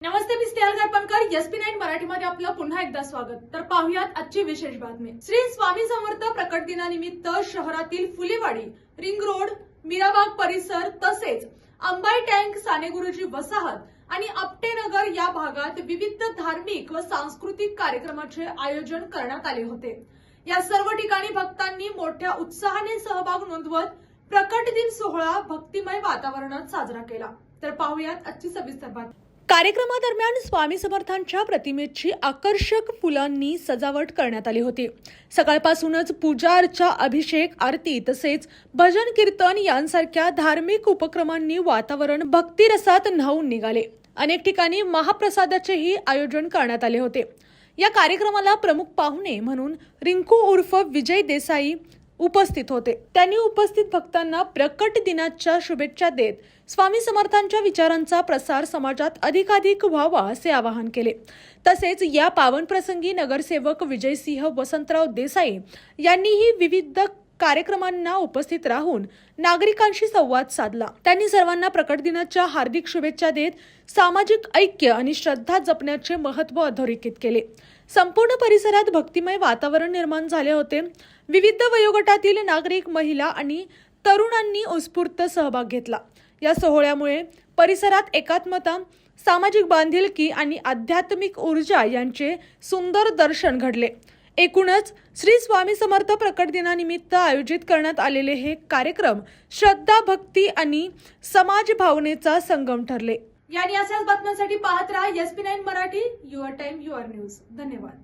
नमस्ते, मी Snehal गरपणकर. SP9 मराठीमध्ये आपलं पुन्हा एकदा स्वागत. तर पाहुयात आजची विशेष बातमी. श्री स्वामी समर्थ प्रकट दिनानिमित्त शहरातील फुलेवाडी, रिंग रोड, मीराबाग परिसर तसेच अंबाई टँक, सानेगुरुजी वसाहत आणि आपटे नगर या भागात विविध धार्मिक व सांस्कृतिक कार्यक्रमाचे आयोजन करण्यात आले होते. या सर्व ठिकाणी भक्तांनी मोठ्या उत्साहाने सहभाग नोंदवत प्रकट दिन सोहळा भक्तिमय वातावरणात साजरा केला. तर पाहुयात आजची सविस्तर बातमी. कार्यक्रमादरम्यान स्वामी समर्थांच्या प्रतिमेची आकर्षक फुलांनी सजावट करण्यात आली होती. सकाळपासूनच पूजा अर्चा, अभिषेक, आरती तसेच भजन कीर्तन यांसारख्या धार्मिक उपक्रमांनी वातावरण भक्तिरसात न्हाऊन निघाले. अनेक ठिकाणी महाप्रसादाचेही आयोजन करण्यात आले होते. या कार्यक्रमाला प्रमुख पाहुणे म्हणून रिंकू उर्फ विजय देसाई उपस्थित होते. त्यांनी उपस्थित भक्तांना प्रकट दिनाच्या शुभेच्छा देत स्वामी समर्थांच्या विचारांचा प्रसार समाजात अधिकाधिक व्हावा असे आवाहन केले. तसेच या पावन प्रसंगी नगरसेवक विजयसिंह वसंतराव देसाई यांनीही विविध कार्यक्रमांना उपस्थित राहून नागरिकांशी संवाद साधला. त्यांनी सर्वांना प्रकट दिनाच्या हार्दिक शुभेच्छा देत सामाजिक ऐक्य आणि श्रद्धा जपण्याचे महत्त्व अधोरेखित केले. संपूर्ण परिसरात भक्तिमय वातावरण निर्माण झाले होते. विविध वयोगटातील नागरिक, महिला आणि तरुणांनी उत्स्फूर्त सहभाग घेतला. या सोहळ्यामुळे परिसरात एकात्मता, सामाजिक बांधिलकी आणि आध्यात्मिक ऊर्जा यांचे सुंदर दर्शन घडले. एकूणच श्री स्वामी समर्थ प्रकट दिनानिमित्त आयोजित करण्यात आलेले हे कार्यक्रम श्रद्धा, भक्ती आणि समाज भावनेचा संगम ठरले. आणि अशाच बातम्यांसाठी पाहत राहा SP9 Marathi, your time your news. धन्यवाद.